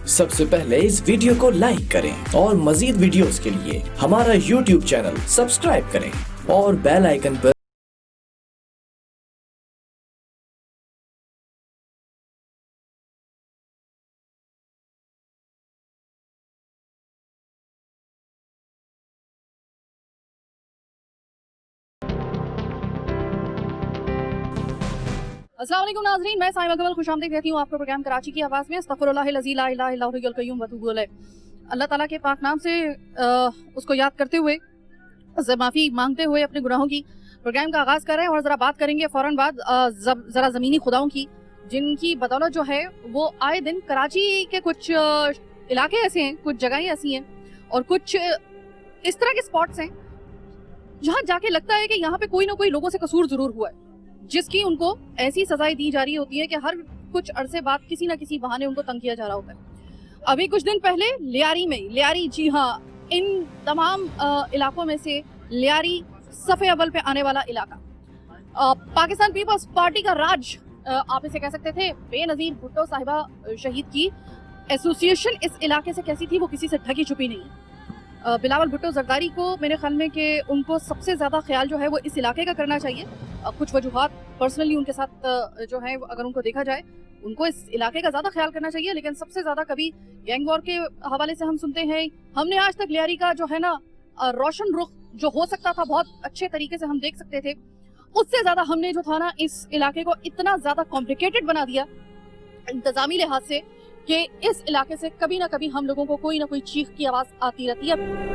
सबसे पहले इस वीडियो को लाइक करें और मजीद वीडियोस के लिए हमारा YouTube चैनल सब्सक्राइब करें और बेल आइकन पर। अस्सलाम वालेकुम नाज़रीन, मैं साइमा कमल खुशामदीद कहती हूँ आपका प्रोग्राम कराची की आवाज़ में। अस्तगफिरुल्लाहिल अज़ी ला इलाहा इल्ला हुवल क़य्यूम व अतूबु इलैह। अल्लाह ताला के पाक नाम से उसको याद करते हुए, उससे माफ़ी मांगते हुए अपने गुनाहों की प्रोग्राम का आगाज़ कर रहे हैं। और ज़रा बात करेंगे फ़ौरन बाद ज़रा ज़मीनी खुदाओं की, जिनकी बदौलत जो है वो आए दिन कराची के कुछ इलाके ऐसे हैं, कुछ जगहें ऐसी हैं और कुछ इस तरह के स्पॉट्स हैं जहाँ जाके लगता है कि यहाँ पे कोई ना कोई लोगों से कसूर ज़रूर हुआ है, जिसकी उनको ऐसी सजाएं दी जा रही होती है कि हर कुछ अरसे बाद किसी ना किसी बहाने उनको तंग किया जा रहा होता है। अभी कुछ दिन पहले लियारी, जी हाँ, इन तमाम इलाकों में से लियारी सफ़े अव्वल पे आने वाला इलाका। पाकिस्तान पीपल्स पार्टी का राज आप इसे कह सकते थे। बेनज़ीर भुट्टो साहिबा शहीद की एसोसिएशन इस इलाके से कैसी थी वो किसी से ढकी छुपी नहीं है। बिलावल भुट्टो जरदारी को मेरे ख्याल में कि उनको सबसे ज़्यादा ख्याल जो है वो इस इलाके का करना चाहिए। कुछ वजूहात पर्सनली उनके साथ जो है अगर उनको देखा जाए, उनको इस इलाके का ज़्यादा ख्याल करना चाहिए। लेकिन सबसे ज़्यादा कभी गैंग वॉर के हवाले से हम सुनते हैं, हमने आज तक लियारी का जो है ना रोशन रुख जो हो सकता था बहुत अच्छे तरीके से हम देख सकते थे, उससे ज़्यादा हमने जो था ना इस इलाके को इतना ज़्यादा कॉम्प्लिकेटेड बना दिया इंतज़ामी लिहाज से कि इस इलाके से कभी ना कभी हम लोगों को कोई ना कोई चीख की आवाज़ आती रहती है।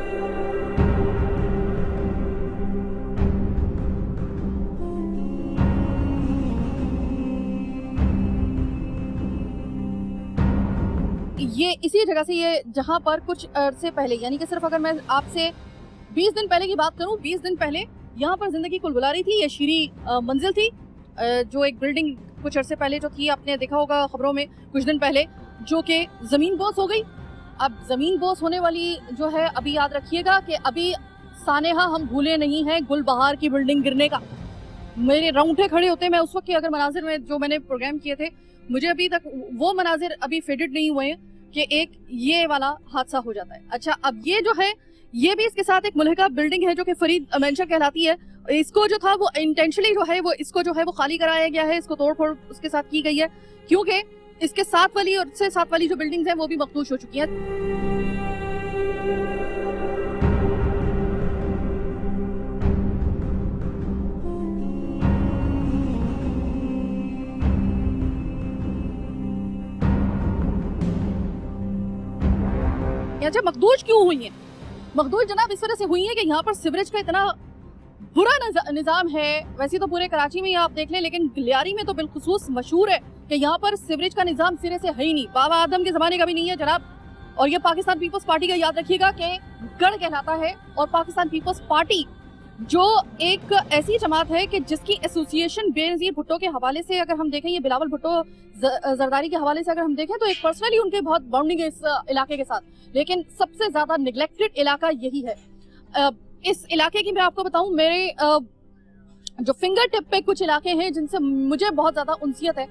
ये इसी जगह से, ये जहां पर कुछ अरसे पहले, यानी कि सिर्फ अगर मैं आपसे 20 दिन पहले की बात करूं, 20 दिन पहले यहाँ पर जिंदगी कुलबुला रही थी। ये शीरी मंजिल थी, जो एक बिल्डिंग कुछ अरसे पहले जो थी, आपने देखा होगा खबरों में कुछ दिन पहले, जो कि ज़मीन बोस हो गई। अब ज़मीन बोस होने वाली जो है, अभी याद रखिएगा कि अभी सानेहा हम भूले नहीं हैं गुलबहार की बिल्डिंग गिरने का। मेरे रौंगटे खड़े होते हैं। मैं उस वक्त के अगर मनाजिर में जो मैंने प्रोग्राम किए थे, मुझे अभी तक वो मनाजिर अभी फेडेड नहीं हुए हैं कि एक ये वाला हादसा हो जाता है। अच्छा, अब ये जो है, ये भी इसके साथ एक मुल्हिका बिल्डिंग है जो कि फरीद मेंशन कहलाती है। इसको जो था वो इंटेंशनली जो है वो इसको जो है वो खाली कराया गया है, इसको तोड़ फोड़ उसके साथ की गई है, क्योंकि इसके साथ वाली और से साथ वाली जो बिल्डिंग्स हैं वो भी मखदूश हो चुकी हैं। अच्छा, मखदूश क्यों हुई है? मखदूश जनाब इस वजह से हुई है कि यहाँ पर सिवरेज का इतना बुरा निज़ाम है। वैसे तो पूरे कराची में आप देख लें, लेकिन लियारी में तो बिलखुसूस मशहूर है कि यहाँ पर सिवरेज का निज़ाम सिरे से है ही नहीं। बाबा आदम के ज़माने का भी नहीं है जनाब। और ये पाकिस्तान पीपल्स पार्टी का याद रखिएगा कि गढ़ कहलाता है। और पाकिस्तान पीपल्स पार्टी जो एक ऐसी जमात है कि जिसकी एसोसिएशन बेनज़ीर भुट्टो के हवाले से अगर हम देखें, ये बिलावल भुट्टो जरदारी के हवाले से अगर हम देखें, तो एक पर्सनली उनके बहुत बॉन्डिंग है इस इलाके के साथ। लेकिन सबसे ज़्यादा निगलेक्टेड इलाका यही है। इस इलाके की मैं आपको बताऊं, मेरे जो फिंगर टिप पे कुछ इलाके हैं जिनसे मुझे बहुत ज़्यादा उनसियत है।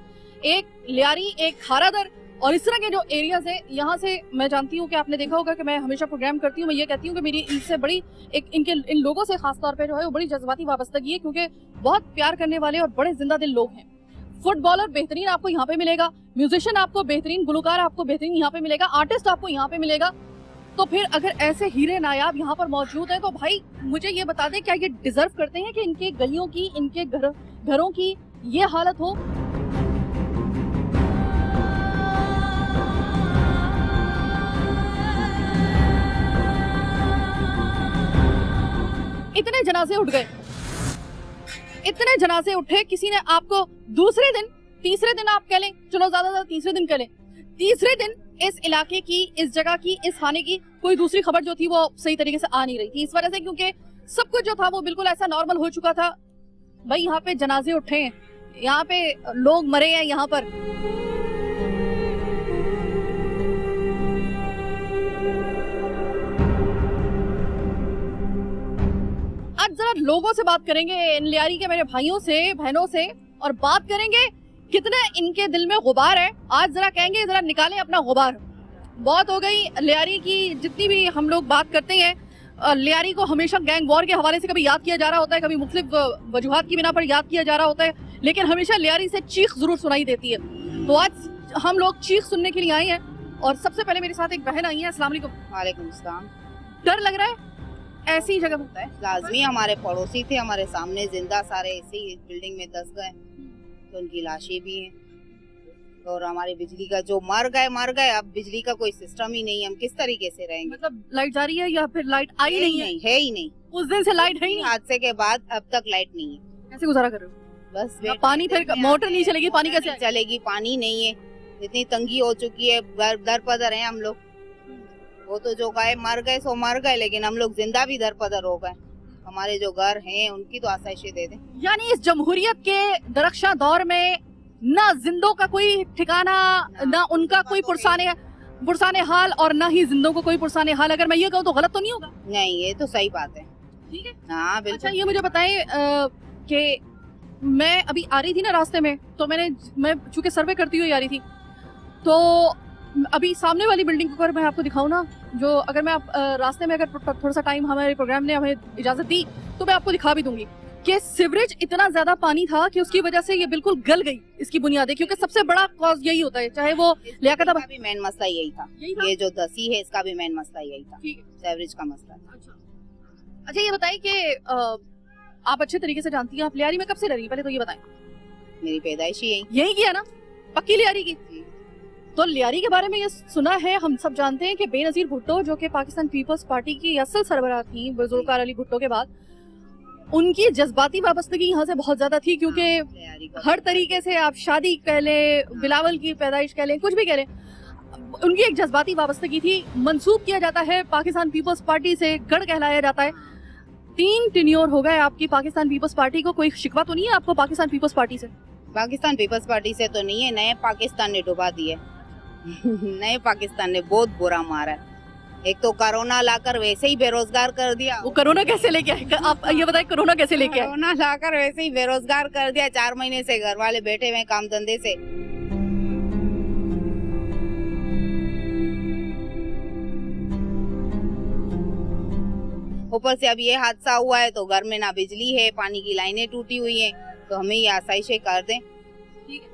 एक लियारी, एक खारादर और इस तरह के जो एरियाज है, यहाँ से मैं जानती हूँ कि आपने देखा होगा कि मैं हमेशा प्रोग्राम करती हूँ। मैं ये कहती हूँ कि मेरी इनसे बड़ी इन लोगों से खास तौर पे जो है वो बड़ी जज्बाती वाबस्तगी है, क्योंकि बहुत प्यार करने वाले और बड़े जिंदा दिल लोग हैं। फुटबॉलर बेहतरीन आपको यहाँ पे मिलेगा, म्यूजिशियन आपको बेहतरीन, गुलकार आपको बेहतरीन यहाँ पे मिलेगा, आर्टिस्ट आपको यहाँ पे मिलेगा। तो फिर अगर ऐसे हीरे नायाब यहाँ पर मौजूद हैं, तो भाई मुझे ये बता दें, क्या ये डिजर्व करते हैं कि इनके गलियों की, इनके घरों की ये हालत हो? इतने जनाजे उठ गए, इतने जनाजे उठे, किसी ने आपको दूसरे दिन, तीसरे दिन आप कह लें, चलो ज्यादा तीसरे दिन कह लें, तीसरे दिन इस इलाके की, इस जगह की, इस थाने की कोई दूसरी खबर जो थी वो सही तरीके से आ नहीं रही थी। इस वजह से क्योंकि सब कुछ जो था वो बिल्कुल ऐसा नॉर्मल हो चुका था। भाई यहाँ पे जनाजे उठे हैं, यहाँ पे लोग मरे हैं, यहाँ पर आज जरा लोगों से बात करेंगे, इन लियारी के मेरे भाइयों से, बहनों से, और बात करेंगे कितने इनके दिल में गुबार है। आज जरा कहेंगे, जरा निकालें अपना गुबार। बहुत हो गई लियारी की। जितनी भी हम लोग बात करते हैं, लियारी को हमेशा गैंग वॉर के हवाले से कभी याद किया जा रहा होता है, कभी मुख्तलिफ वजूहात की बिना पर याद किया जा रहा होता है, लेकिन हमेशा लियारी से चीख जरूर सुनाई देती है। तो आज हम लोग चीख सुनने के लिए आए हैं और सबसे पहले मेरे साथ एक बहन आई है। अस्सलाम वालेकुम। वालेकुम सलाम। डर लग रहा है ऐसी जगह होता है? लाजमी, हमारे पड़ोसी थे हमारे सामने जिंदा, सारे ऐसे ही बिल्डिंग में दस गए, तो उनकी लाशें भी हैं। और हमारे बिजली का जो मर गए, अब बिजली का कोई सिस्टम ही नहीं है, हम किस तरीके से रहेंगे? मतलब लाइट जा रही है या फिर लाइट आई नहीं है? है ही नहीं। उस दिन से लाइट है ही नहीं। हादसे के बाद अब तक लाइट नहीं है। कैसे गुजारा कर रहे हो? बस पानी फिर मोटर नहीं चलेगी, पानी कैसे चलेगी? पानी नहीं है, इतनी तंगी हो चुकी है, दर पदर है हम लोग। वो तो जो गए मर गए सो मर गए, लेकिन हम लोग जिंदा भी दर पदर हो गए। हमारे जो घर हैं उनकी तो आसाइशें दे दें। यानी इस जमहूरियत के दरख्शां दौर में ना जिंदों का कोई ठिकाना, ना उनका कोई पुरसाने हाल, और ना ही जिंदों को कोई पुरसाने हाल। अगर मैं ये कहूँ तो गलत तो नहीं होगा? नहीं, ये तो सही बात है। ठीक है, हाँ बिल्कुल। अच्छा ये मुझे बताएं कि मैं अभी आ रही थी ना रास्ते में, तो मैं चूंकि सर्वे करती हुई आ रही थी, तो अभी सामने वाली बिल्डिंग को अगर मैं आपको दिखाऊं ना, जो अगर मैं रास्ते में अगर थोड़ा सा टाइम हमारे प्रोग्राम ने हमें इजाजत दी तो मैं आपको दिखा भी दूंगी कि सीवरेज इतना ज्यादा पानी था कि उसकी वजह से ये बिल्कुल गल गई इसकी बुनियादें, क्योंकि सबसे बड़ा कॉज यही होता है, चाहे वो लियाकत भी मेन मसला यही था। ये जो दसी है इसका भी मेन मसला यही था, सीवरेज का मसला। अच्छा ये बताइए कि आप अच्छे तरीके से जानती हैं, आप लियारी में कब से रह रही हैं? पहले तो ये बताएं। मेरी पैदाइश ही यही किया ना, पक्की लियारी की। तो लियारी के बारे में ये सुना है, हम सब जानते हैं कि बेनजीर भुट्टो जो कि पाकिस्तान पीपल्स पार्टी की असल सरबराह थी जुल्फिकार अली भुट्टो के बाद, उनकी जज्बाती वाबस्तगी यहाँ से बहुत ज्यादा थी, क्योंकि हर तरीके से आप शादी कह लें, बिलावल की पैदाइश कह लें, कुछ भी कह लें, उनकी एक जज्बाती वाबस्तगी थी। मंसूब किया जाता है पाकिस्तान पीपल्स पार्टी से, गढ़ कहलाया जाता है। 3 टेन्योर हो गए आपकी पाकिस्तान पीपल्स पार्टी को, कोई शिकवा तो नहीं है आपको पाकिस्तान पीपल्स पार्टी से? पाकिस्तान पीपल्स पार्टी से तो नहीं है, नए पाकिस्तान ने डुबा दिए। नए पाकिस्तान ने बहुत बुरा मारा है। एक तो कोरोना लाकर वैसे ही बेरोजगार कर दिया। वो कोरोना कैसे लेके आए? आप ये बताएं, कोरोना कैसे लेके आए? कोरोना लाकर वैसे ही बेरोजगार कर दिया। 4 महीने से घर वाले बैठे हुए काम धंधे से। ऊपर से अब ये हादसा हुआ है तो घर में ना बिजली है, पानी की लाइनें टूटी हुई हैं, तो हमें ये आसाइशें कर दें,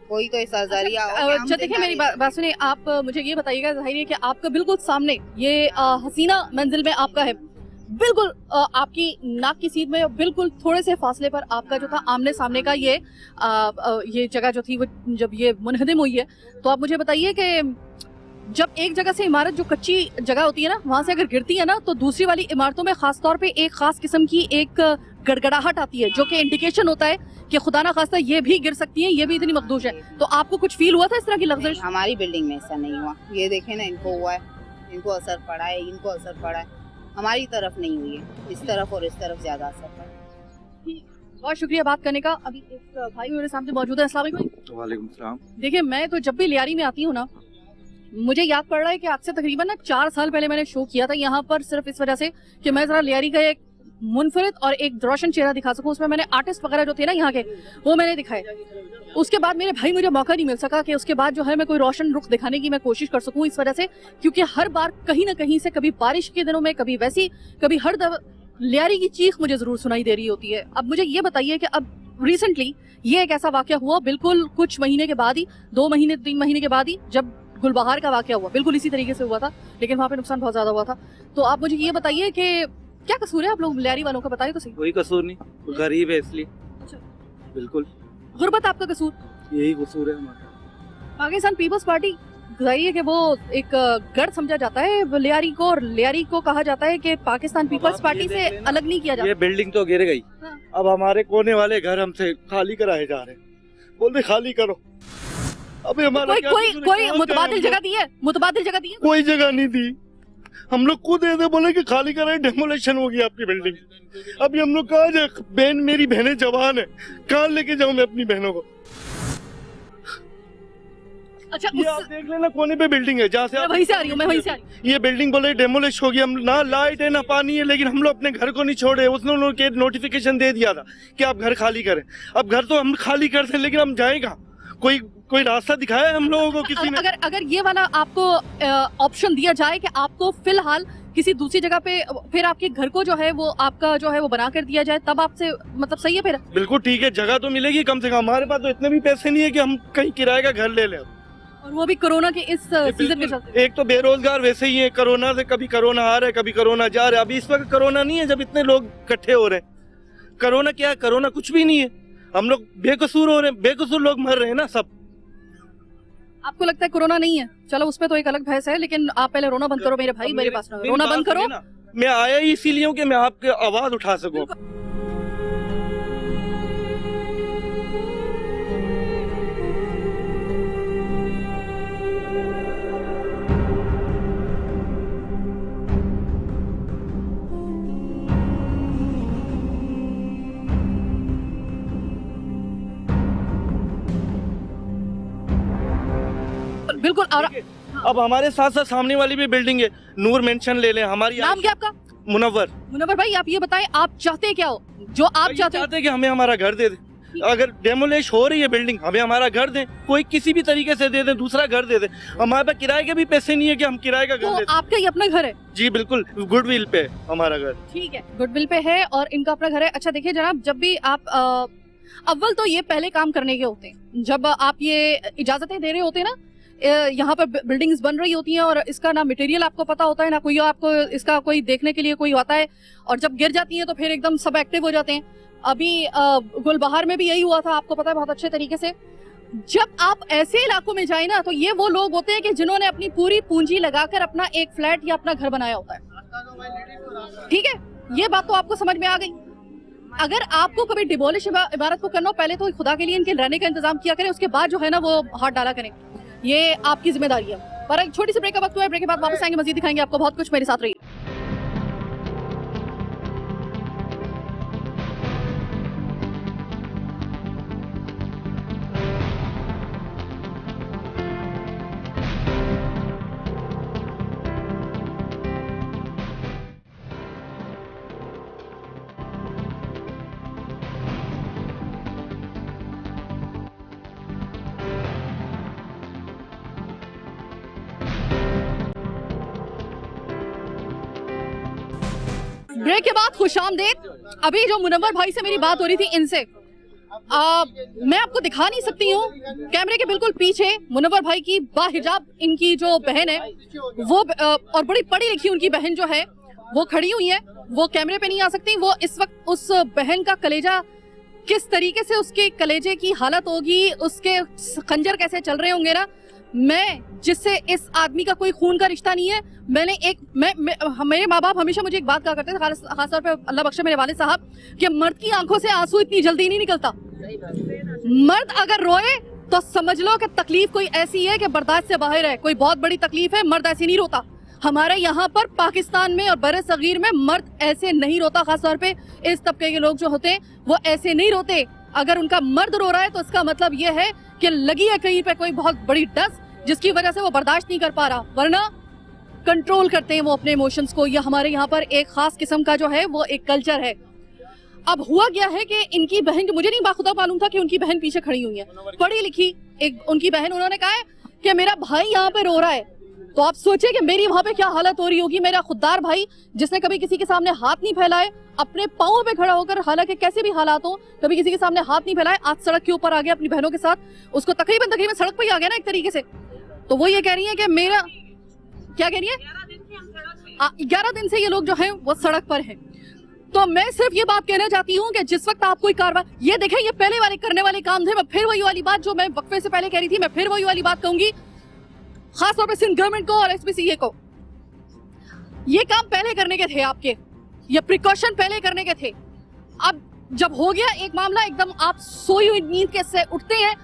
कोई तो ऐसा जरिया हो। अच्छा देखिए, मेरी बात सुनिए, आप मुझे ये बताइएगा, जाहिर है कि आपका बिल्कुल सामने ये हसीना मंजिल में आपका है, बिल्कुल आपकी नाक की सीध में बिल्कुल थोड़े से फासले पर आपका जो था आमने सामने का ये जगह जो थी वो जब ये मुनहदिम हुई है, तो आप मुझे बताइए कि जब एक जगह से इमारत जो कच्ची जगह होती है ना, वहां से अगर गिरती है ना, तो दूसरी वाली इमारतों में खास तौर पे एक खास किस्म की एक गड़गड़ाहट आती है, जो कि इंडिकेशन होता है कि खुदा ना खास्ता ये भी गिर सकती है, ये भी इतनी मखदूश है। तो आपको कुछ फील हुआ था इस तरह की लफ्ज़? हमारी बिल्डिंग में ऐसा नहीं हुआ। ये देखे ना, इनको हुआ है, इनको असर पड़ा है, इनको असर पड़ा है, हमारी तरफ नहीं हुई है। इस तरफ और इस तरफ ज्यादा असर पड़ा है। बहुत शुक्रिया बात करने का। अभी एक भाई मेरे सामने मौजूद है। अस्सलाम वालेकुम। वालेकुम सलाम। देखिए, मैं तो जब भी लियारी में आती हूँ ना, मुझे याद पड़ रहा है कि आज से तकरीबन ना 4 साल पहले मैंने शो किया था यहाँ पर, सिर्फ इस वजह से कि मैं जरा लियारी का एक मुनफरिद और एक रोशन चेहरा दिखा सकूं। उसमें मैंने आर्टिस्ट वगैरह जो थे ना यहाँ के, वो मैंने दिखाए। उसके बाद मेरे भाई मुझे मौका नहीं मिल सका कि उसके बाद जो है मैं कोई रोशन रुख दिखाने की मैं कोशिश कर सकूं, इस वजह से क्योंकि हर बार कहीं ना कहीं से, कभी बारिश के दिनों में, कभी वैसी, कभी हर दफा लियारी की चीख मुझे जरूर सुनाई दे रही होती है। अब मुझे ये बताइए कि अब रिसेंटली ये एक ऐसा वाकया हुआ, बिल्कुल कुछ महीने के बाद ही, 2 महीने 3 महीने के बाद ही, जब गुलबहार का वाकया हुआ, बिल्कुल इसी तरीके से हुआ था, लेकिन वहाँ पे नुकसान बहुत ज्यादा हुआ था। तो आप मुझे ये बताइए कि क्या कसूर है आप लोग लियारी वालों का? बताइए तो सही। कोई कसूर नहीं, गरीब है इसलिए। अच्छा। बिल्कुल गुर्बत आपका कसूर? यही कसूर है हमारा। पाकिस्तान पीपल्स पार्टी जाहिर है कि वो एक गढ़ समझा जाता है लियारी को, और लियारी को कहा जाता है कि पाकिस्तान पीपल्स पार्टी से अलग नहीं किया जाता। ये बिल्डिंग तो गिर गई, हाँ। अब हमारे कोने वाले घर हमसे खाली कराए जा रहे हैं, बोलते खाली करो। अभी हमारा कोई मुतबादिल जगह दी है? मुतबादिल जगह दी है? कोई जगह नहीं दी। हम लोग खुद ऐसे बोले कि खाली कराए, डेमोलेशन होगी आपकी बिल्डिंग। अभी हम लोग कहाँ जाए? बहन, मेरी बहनें जवान है, कहाँ लेके जाऊँ मैं अपनी बहनों को? अच्छा, ये आप देख लेना, कोने पे बिल्डिंग है जहाँ से मैं वहीं से आ रही हूँ, मैं वहीं से आ रही हूँ। ये बिल्डिंग बोले डेमोलिश होगी। हम ना लाइट है ना पानी है, लेकिन हम लोग अपने घर को नहीं छोड़े। उसने उन्होंने नोटिफिकेशन दे दिया था कि आप घर खाली करें। अब घर तो हम खाली करते हैं, लेकिन हम जाए कहाँ? कोई रास्ता दिखाया है हम लोगों को किसी ने? अगर ये वाला आपको ऑप्शन दिया जाए कि आपको फिलहाल किसी दूसरी जगह पे फिर आपके घर को जो है वो आपका जो है वो बना कर दिया जाए, तब आपसे मतलब सही है फिर? बिल्कुल ठीक है, जगह तो मिलेगी कम से कम। हमारे पास तो इतने भी पैसे नहीं है कि हम कहीं किराए का घर ले लें, और वो भी कोरोना के इस सीजन के चलते। एक तो बेरोजगार वैसे ही है, कोरोना से कभी कोरोना आ रहा है कभी कोरोना जा रहा है। अभी इस वक्त कोरोना नहीं है जब इतने लोग इकट्ठे हो रहे हैं। कोरोना क्या है? कोरोना कुछ भी नहीं है, हम लोग बेकसूर हो रहे हैं, बेकसूर लोग मर रहे हैं ना सब। आपको लगता है कोरोना नहीं है? चलो उस पे तो एक अलग बहस है, लेकिन आप पहले रोना बंद करो मेरे भाई, मेरे पास रोना बंद करो। मैं आया ही इसीलिए हूँ कि मैं आपकी आवाज उठा सकूं। बिल्कुल। और अब हमारे साथ साथ सामने वाली भी बिल्डिंग है, नूर मेंशन ले लें। हमारी नाम क्या आपका? मुनव्वर। मुनव्वर भाई, आप ये बताएं आप चाहते क्या हो? जो आप चाहते हैं कि हमें हमारा घर दे दे। अगर डेमोलिश हो रही है बिल्डिंग, हमें हमारा घर दें, कोई किसी भी तरीके से दे दे, दूसरा घर दे दे। हमारे पास किराए के भी पैसे नहीं है कि हम किराए का घर तो दे। आपका ही अपना घर है? जी बिल्कुल, गुडविल पे हमारा घर। ठीक है, गुडविल पे है और इनका अपना घर है। अच्छा देखिए जनाब, जब भी आप अव्वल तो ये पहले काम करने के होते हैं, जब आप ये इजाजतें दे रहे होते हैं ना, यहाँ पर बिल्डिंग्स बन रही होती हैं और इसका ना मटेरियल आपको पता होता है ना कोई आपको इसका कोई देखने के लिए कोई आता है, और जब गिर जाती है तो फिर एकदम सब एक्टिव हो जाते हैं। अभी गुलबहार में भी यही हुआ था, आपको पता है बहुत अच्छे तरीके से। जब आप ऐसे इलाकों में जाए ना, तो ये वो लोग होते हैं कि जिन्होंने अपनी पूरी पूंजी लगाकर अपना एक फ्लैट या अपना घर बनाया होता है। ठीक है, ये बात तो आपको समझ में आ गई। अगर आपको कभी डिमोलिश इमारत को करना हो, पहले तो खुदा के लिए इनके रहने का इंतजाम किया करें, उसके बाद जो है ना वो हाथ डाला करें, ये आपकी जिम्मेदारी है। पर एक छोटी सी ब्रेक का वक्त हुआ है, ब्रेक के बाद वापस आएंगे, मजीद दिखाएंगे आपको बहुत कुछ। मेरे साथ रहिए। ब्रेक के बाद खुशामदीद। अभी जो मुनव्वर भाई से मेरी बात हो रही थी, इनसे मैं आपको दिखा नहीं सकती हूँ, कैमरे के बिल्कुल पीछे मुनव्वर भाई की बाहिजाब इनकी जो बहन है वो और बड़ी पढ़ी लिखी उनकी बहन जो है वो खड़ी हुई है। वो कैमरे पे नहीं आ सकती। वो इस वक्त उस बहन का कलेजा किस तरीके से, उसके कलेजे की हालत होगी, उसके खंजर कैसे चल रहे होंगे ना। मैं जिससे इस आदमी का कोई खून का रिश्ता नहीं है, मैंने मेरे माँ बाप हमेशा मुझे एक बात कहा करते थे, खासतौर पे अल्लाह बख्शे मेरे वालिद साहब, कि मर्द की आंखों से आंसू इतनी जल्दी नहीं निकलता। मर्द अगर रोए तो समझ लो कि तकलीफ कोई ऐसी है कि बर्दाश्त से बाहर है, कोई बहुत बड़ी तकलीफ है, मर्द ऐसी नहीं रोता। हमारे यहाँ पर पाकिस्तान में और बरे सगीर में मर्द ऐसे नहीं रोता। खासतौर पे इस तबके के लोग जो होते हैं वो ऐसे नहीं रोते। अगर उनका मर्द रो रहा है तो इसका मतलब ये है कि लगी है कहीं पे कोई बहुत बड़ी डस, जिसकी वजह से वो बर्दाश्त नहीं कर पा रहा, वरना कंट्रोल करते हैं वो अपने इमोशंस को। ये हमारे यहाँ पर एक खास किस्म का जो है वो एक कल्चर है। अब हुआ गया है कि इनकी बहन, मुझे नहीं बाखुदा मालूम था कि उनकी बहन पीछे खड़ी हुई है, पढ़ी लिखी एक उनकी बहन। उन्होंने कहा है कि मेरा भाई यहाँ पे रो रहा है, तो आप सोचिए कि मेरी वहां पे क्या हालत हो रही होगी। मेरा खुददार भाई जिसने कभी किसी के सामने हाथ नहीं फैलाए, अपने पाँव पे खड़ा होकर, हालांकि कैसे भी हालात हो, कभी किसी के सामने हाथ नहीं फैलाए, आज सड़क के ऊपर आ गया अपनी बहनों के साथ। उसको तकरीबन सड़क पे ही आ गया ना एक तरीके से। तो वो ये कह रही है कि मेरा, क्या कह रही है, 11 दिन से ये लोग जो है वो सड़क पर हैं। तो मैं सिर्फ ये बात कहना चाहती हूँ कि जिस वक्त आप कोई कार्रवाई, ये देखें, ये पहले वाले करने वाले काम थे। मैं फिर वही वाली बात जो मैं वक्फे से पहले कह रही थी, मैं फिर वही वाली बात कहूंगी, खासतौर पर सिंध गवर्नमेंट को और एसपीसीए को। ये काम पहले करने के थे आपके, ये प्रिकॉशन पहले करने के थे। अब जब हो गया एक मामला, एकदम आप सोई हुई नींद के से उठते हैं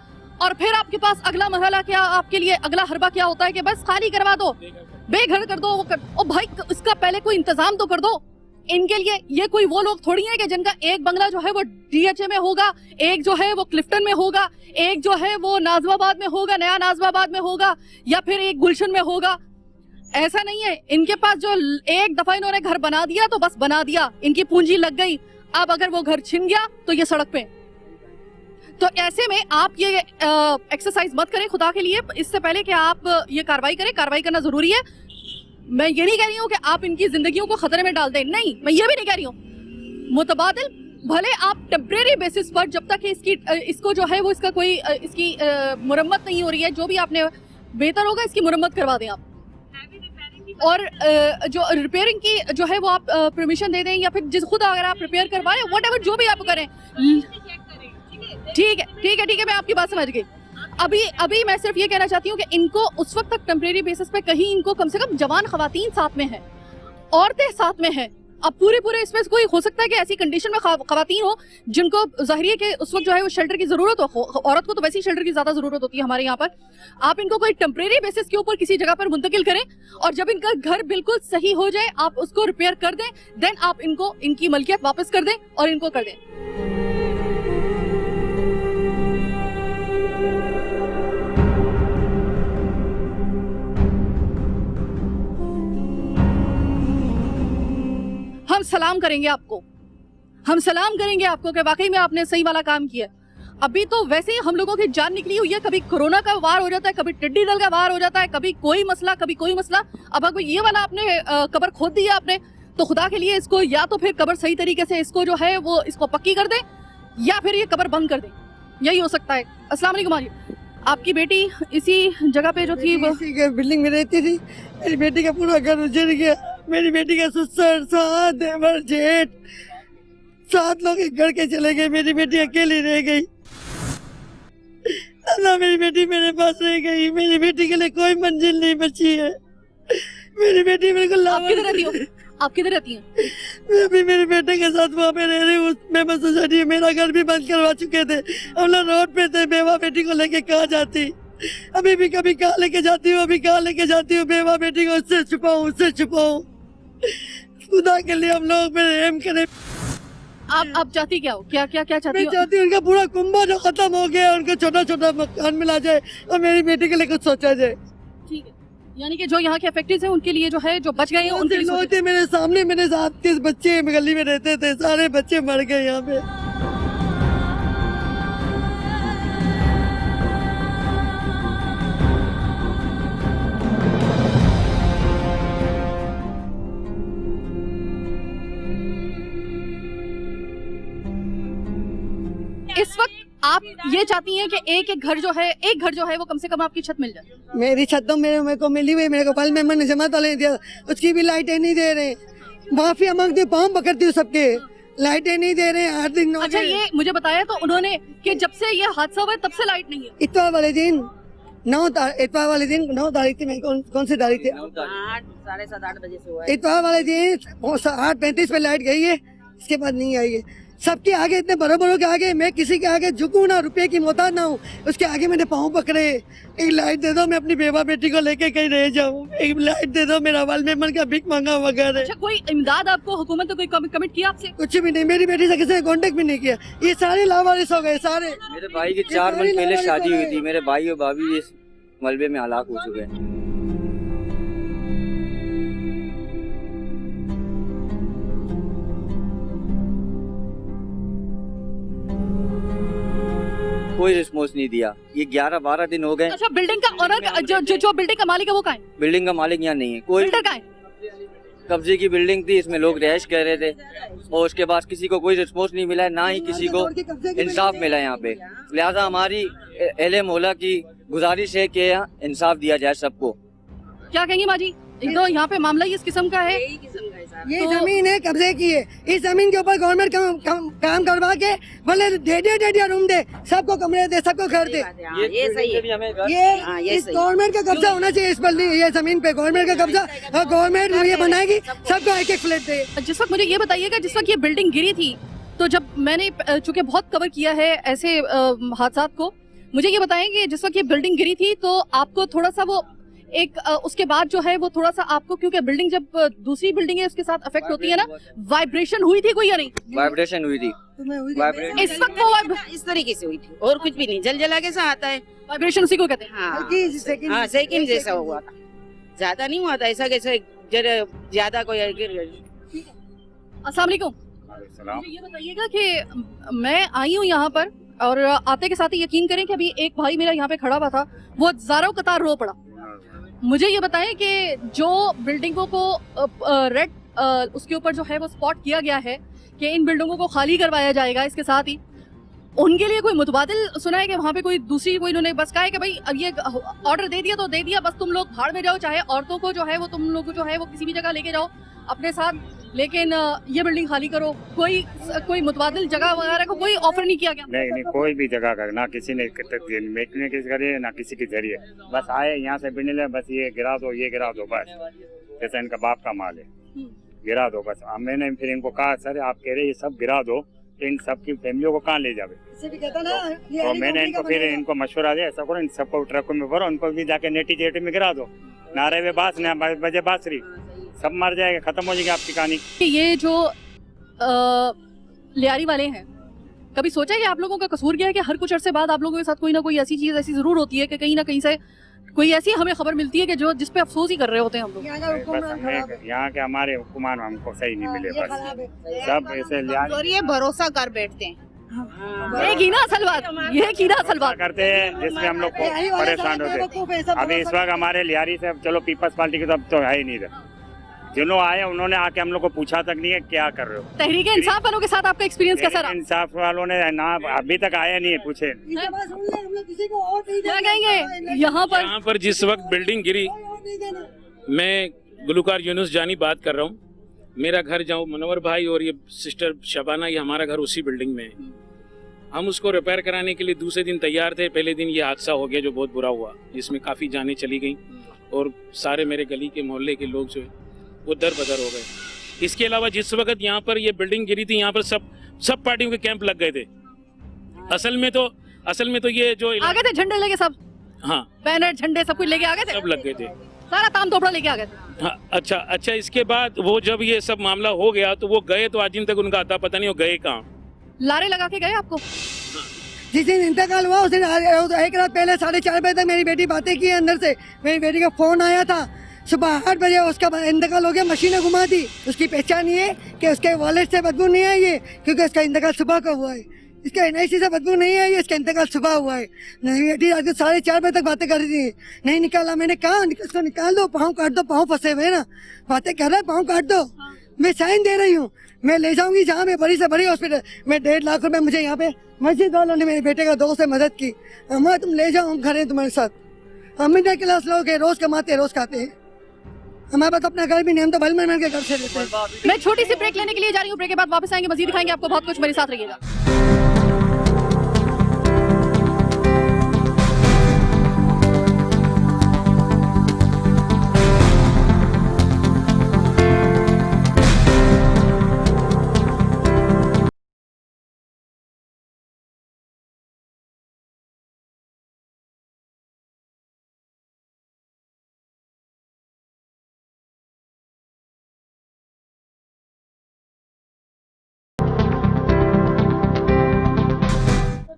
और फिर आपके पास अगला मरहला क्या, आपके लिए अगला हरबा क्या होता है कि बस खाली करवा दो, बेघर कर दो, वो कर। ओ भाई, इसका पहले कोई इंतजाम तो कर दो इनके लिए। ये कोई वो लोग थोड़ी है कि जिनका एक बंगला जो है वो डीएचए में होगा, एक जो है वो क्लिफ्टन में होगा, एक जो है वो नाजमाबाद में होगा, नया नाजमाबाद में होगा, या फिर एक गुलशन में होगा। ऐसा नहीं है। इनके पास जो एक दफा इन्होंने घर बना दिया तो बस बना दिया, इनकी पूंजी लग गई। अब अगर वो घर छिन गया तो ये सड़क पे। तो ऐसे में आप ये एक्सरसाइज मत करें खुदा के लिए, इससे पहले कि आप ये कार्रवाई करें। कार्रवाई करना जरूरी है। मैं ये नहीं कह रही हूँ कि आप इनकी जिंदगियों को खतरे में डाल दें, नहीं, मैं ये भी नहीं कह रही हूँ। मुतबादिल भले आप टेम्परेरी बेसिस पर जब तक इसको जो है वो इसका कोई इसकी मुरम्मत नहीं हो रही है, जो भी आपने बेहतर होगा इसकी मुरम्मत करवा दें आप, और जो रिपेयरिंग की जो है वो आप परमिशन दे दें, या फिर जिस खुद अगर आप रिपेयर करवाएं, व्हाटएवर जो भी आप करें। ठीक है, मैं आपकी बात समझ गई। अभी मैं सिर्फ ये कहना चाहती हूँ कि इनको उस वक्त तक टेम्परेरी बेसिस पे कहीं इनको कम से कम जवान खवातीन साथ में है, औरतें साथ में हैं। अब पूरे इसमें कोई हो सकता है कि ऐसी कंडीशन में खवातीन हो जिनको ज़ाहिर है कि उस वक्त जो है वो शेल्टर की जरूरत हो। औरत को तो वैसे ही शेल्टर की ज्यादा जरूरत होती है हमारे यहाँ पर। आप इनको कोई टेम्परेरी बेसिस के ऊपर किसी जगह पर मुंतकिल करें, और जब इनका घर बिल्कुल सही हो जाए आप उसको रिपेयर कर दें, देन आप इनको इनकी मलकियत वापस कर दें और इनको कर दें। हम सलाम करेंगे आपको कि वाकई में आपने सही वाला काम किया। अभी तो वैसे ही हम लोगों की जान निकली हुई है, कभी कोरोना का वार हो जाता है, कभी टिड्डी दल का वार हो जाता है, कभी कोई मसला। अब अगर ये वाला आपने कबर खोद दी है आपने, तो खुदा के लिए इसको या तो फिर कबर सही तरीके से इसको जो है वो इसको पक्की कर दें, या फिर ये कबर बंद कर दें, यही हो सकता है। अस्सलाम वालेकुम। आपकी बेटी इसी जगह पे जो थी वो बिल्डिंग में रहती थी। मेरी बेटी का पूरा घर उजड़ गया। मेरी बेटी का ससुर, सास, देवर, जेठ 7 लोग एक घर के चले गए। मेरी बेटी अकेली रह गई। अल्लाह, मेरी बेटी मेरे पास रह गई। मेरी बेटी के लिए कोई मंजिल नहीं बची है। मेरी बेटी बिल्कुल आप किधर रहती हैं? मैं भी मेरे बेटे के साथ वहाँ पे रह रही हूँ। मैं सोसाइटी, मेरा घर भी बंद करवा चुके थे। हम लोग रोड पे थे। बेवा बेटी को लेके कहाँ जाती? अभी भी कभी कहाँ लेके जाती हूँ, बेवा बेटी को उससे छुपाऊँ। खुदा के लिए हम लोग पे रहम करें। आप चाहती क्या हो? क्या चाहती मैं हो? चाहती हूँ उनका पूरा कुंभा जो खत्म हो गया, उनको छोटा मकान मिला जाए और मेरी बेटी के लिए कुछ सोचा जाए। ठीक है, यानी कि जो यहाँ के अफेक्टेड हैं उनके लिए जो है, जो बच गए हैं उनके लिए लोग थे मेरे सामने, मेरे साथ 30 बच्चे गली में रहते थे, सारे बच्चे मर गए यहाँ पे। इस वक्त आप ये चाहती हैं कि एक घर जो है वो कम से कम आपकी छत मिल जाए। मेरी छत तो मेरे को मिली हुई। मेरे को पल में मैंने जमा तो नहीं दिया, उसकी भी लाइटें नहीं दे रहे। माफिया मांगती, पाँव पकड़ती हूँ सबके, लाइटें नहीं दे रहे। 8 दिन। अच्छा, ये मुझे बताया तो उन्होंने कि जब से ये हादसा हुआ तब से लाइट नहीं है। इतवार वाले दिन 9 तारीख थी। कौन सी तारीख थी? 7:30 बजे से हुआ। इतवार वाले दिन 8:35 पे लाइट गई है, इसके बाद नहीं आई है। सबके आगे, इतने बड़ों के आगे मैं किसी के आगे झुकूं ना, रुपए की मोहताज ना हूँ। उसके आगे मैंने पाँव पकड़े। एक लाइट दे दो, मैं अपनी बेवा बेटी को लेके कहीं रह जाऊँ। एक लाइट दे दो, मेरा वाल मेमन का भीख मांगा वगैरह। अच्छा, कोई इमदाद आपको हुकूमत ने कोई कमिट किया आपसे? कुछ भी नहीं। मेरी बेटी से किसी ने कांटेक्ट भी नहीं किया। ये सारे लावारिस हो गए सारे। मेरे भाई की 4 मंथ पहले शादी हुई थी। मेरे भाई और भाभी इस मलबे में हलाक हो चुके हैं। कोई रिस्पॉन्स नहीं दिया। ये 11-12 दिन हो गए। अच्छा, बिल्डिंग का ओनर जो बिल्डिंग का मालिक है वो कहाँ है? बिल्डिंग का मालिक यहाँ नहीं है। कोई बिल्डर कहाँ है? कब्जे की बिल्डिंग थी, इसमें लोग रिहाइश कर रहे थे, और उसके बाद किसी को कोई रिस्पॉन्स नहीं मिला है, ना ही किसी को इंसाफ मिला यहाँ पे। लिहाजा हमारी अहले मोहल्ला की गुजारिश है कि यहाँ इंसाफ दिया जाए सबको। क्या कहेंगी माँ जी? एक तो यहाँ पे मामला ही इस किस्म का है। ये जमीन है कब्जे की है। इस जमीन के ऊपर गवर्नमेंट काम करवा के भले दे रूम दे, सबको कमरे दे, सबको घर दे। ये सही है। ये इस गवर्नमेंट का कब्जा होना चाहिए इस पर। ये जमीन पे गवर्नमेंट का कब्जा, गवर्नमेंट ये बनाएगी, सबको एक फ्लैट दे। जिस वक्त मुझे ये बताइएगा, जिस वक्त ये बिल्डिंग गिरी थी, तो जब मैंने चूंकि बहुत कवर किया है ऐसे हादसा को, मुझे ये बताएं कि जिस वक्त ये बिल्डिंग गिरी थी तो आपको थोड़ा सा वो उसके बाद जो है वो थोड़ा सा आपको, क्योंकि बिल्डिंग जब दूसरी बिल्डिंग है उसके साथ अफेक्ट होती है ना, वाइब्रेशन हुई थी कोई या नहीं? वाइब्रेशन हुई थी। इस वक्त वो इस तरीके से हुई थी और कुछ भी नहीं। जल कैसा आता है वाइब्रेशन, उसी को कहते हैं। हाँ, सेकंड जैसा हुआ था, ज्यादा नहीं हुआ था ऐसा। कैसे ज्यादा कोई। अस्सलाम वालेकुम। मुझे ये बताइएगा कि मैं आई हूँ यहाँ पर और आते के साथ ही यकीन करें कि अभी एक भाई मेरा यहाँ पे खड़ा हुआ था, वो ज़ारों कतार रो पड़ा। मुझे ये बताएं कि जो बिल्डिंगों को रेड उसके ऊपर जो है वो स्पॉट किया गया है कि इन बिल्डिंगों को खाली करवाया जाएगा, इसके साथ ही उनके लिए कोई मुतबादिल सुना है कि वहाँ पे कोई दूसरी कोई इन्होंने बस कहा है कि भाई अब ये ऑर्डर दे दिया तो दे दिया, बस तुम लोग भाड़ में जाओ, चाहे औरतों को जो है वो तुम लोग जो है वो किसी भी जगह लेके जाओ अपने साथ, लेकिन ये बिल्डिंग खाली करो। कोई मुतबादिल जगह वगैरह को कोई ऑफर नहीं किया गया? नहीं, कोई भी जगह का ना किसी ने मेकने के जरिए ना किसी के जरिए, बस आए यहाँ से बिल्डिंग बस ये गिरा दो, ये गिरा दो, बस जैसा इनका बाप का माल है, गिरा दो बस। मैंने फिर इनको कहा सर आप कह रहे ये सब गिरा दो, इन सबकी फैमिलियों को कहाँ ले जावे? तो मैंने इनको फिर इनको मशवरा दिया, ऐसा करो इन सबको ट्रकों में भरो, उनको भी जाके नेटी जेटी में गिरा दो, नारे में बास ना बजे बांसुरी, सब मर जाएगा, खत्म हो जाएगी आपकी कहानी। ये जो लियारी वाले हैं, कभी सोचा है कि आप लोगों का कसूर क्या है कि हर कुछ अरसे बाद आप लोगों के साथ कोई ना कोई ऐसी चीज ऐसी जरूर होती है कि कहीं ना कहीं से कोई ऐसी हमें खबर मिलती है कि जो जिस पे अफसोस ही कर रहे होते हैं हम लोग? यहाँ के हमारे हुक्मरान हमको सही नहीं मिले, बस सब ऐसे और ये भरोसा कर बैठते हैं। ये की ना असल बात, ये की ना असल बात करते हैं जिसमें हम लोग परेशान होते हैं। अभी इस वक्त हमारे लियारी से चलो पीपल्स पार्टी के तो है ही नहीं रहे, जिन्होंने आए उन्होंने आके हम लोग को पूछा तक नहीं है क्या कर रहे हो। तहरीक इंसाफ वालों के साथ आपका एक्सपीरियंस कैसा रहा? इंसाफ वालों ने ना अभी तक आया नहीं है, पूछे क्या कहेंगे? यहाँ पर जिस वक्त बिल्डिंग गिरी, मैं गुलकार यूनुस जानी बात कर रहा हूँ। मेरा घर जाऊँ मनोवर भाई और ये सिस्टर शबाना, ये हमारा घर उसी बिल्डिंग में है। हम उसको रिपेयर कराने के लिए दूसरे दिन तैयार थे, पहले दिन ये हादसा हो गया जो बहुत बुरा हुआ, जिसमें काफ़ी जानें चली गई और सारे मेरे गली के मोहल्ले के लोग जो है वो दर बदर हो गए। इसके अलावा जिस वक्त यहाँ पर ये बिल्डिंग गिरी थी, यहाँ पर सब पार्टियों के कैंप लग गए थे। असल में तो ये जो आ गए थे झंडे लेके सब, हाँ बैनर झंडे सब कुछ लेके आ गए थे, सब लग गए थे, सारा ताम तोपड़ा लेके आ गए थे। हाँ, अच्छा इसके बाद वो जब ये सब मामला हो गया तो वो गए, तो आज दिन तक उनका आता पता नहीं वो गए कहाँ। लारे लगा के गए आपको? जिस दिन इंतकाल हुआ उस दिन एक रात पहले 4:30 बजे तक मेरी बेटी बातें की अंदर से। मेरी बेटी का फोन आया था, सुबह 8 बजे उसका इंतकाल हो गया, मशीनें घुमा दी। उसकी पहचान ये है कि उसके वॉलेट से बदबू नहीं आई है, क्योंकि उसका इंतकाल सुबह का हुआ है। इसका NIC से बदबू नहीं आई है, इसका इंतकाल सुबह हुआ है। मेरी बेटी रात को 4:30 बजे तक बातें कर रही थी, नहीं निकाला। मैंने कहा इसको निकाल दो, पाँव काट दो, पाँव फंसे हुए ना, बातें कर रहा है, पाँव काट दो। मैं साइन दे रही हूँ, मैं ले जाऊंगी जहाँ में बड़ी से बड़ी हॉस्पिटल में। 1.5 लाख रुपए मुझे यहाँ पे मस्जिद वालों ने मेरे बेटे का दोस्त से मदद की। अम्मा तुम ले जाओ, हम घर हैं तुम्हारे साथ, हम मिडिल क्लास लोग हैं, रोज कमाते हैं रोज खाते हैं, हमारे पास अपना घर भी नहीं, हम तो भल मिल के घर से रहते हैं। मैं छोटी सी ब्रेक लेने के लिए जा रही हूँ, ब्रेक के बाद वापस आएंगे, मजीद दिखाएंगे आपको बहुत कुछ, मेरे साथ रहिएगा।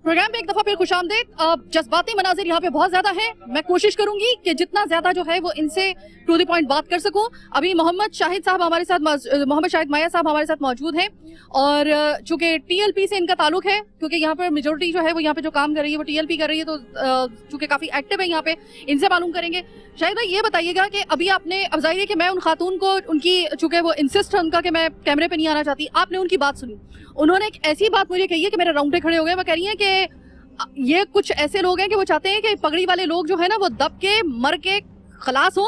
प्रोग्राम पे एक दफा फिर खुशामदीद। जज्बाती मनाजिर यहाँ पे बहुत ज्यादा है, मैं कोशिश करूंगी कि जितना ज्यादा जो है वो इनसे टू द पॉइंट बात कर सकूं। अभी मोहम्मद शाहिद साहब हमारे साथ, मोहम्मद शाहिद माया साहब हमारे साथ मौजूद हैं, और चूंकि TLP से इनका ताल्लुक है, क्योंकि यहाँ पर मेजोरिटी जो है वो यहाँ पे जो काम कर रही है वो TLP कर रही है, तो चूंकि काफी एक्टिव है यहाँ पे, इनसे मालूम करेंगे। शाहिद भाई ये बताइएगा कि अभी आपने, अब जाहिर है कि मैं उन खातून को, उनकी चूंकि वो इंसिस्ट है उनका कि मैं कैमरे पे नहीं आना चाहती, आपने उनकी बात सुनी, उन्होंने एक ऐसी बात मुझे कही है कि मेरे रोंगटे खड़े हो गए। वो कह रही है कि ये कुछ ऐसे लोग हैं कि वो चाहते हैं कि पगड़ी वाले लोग जो है ना वो दब के मर के खलास हो,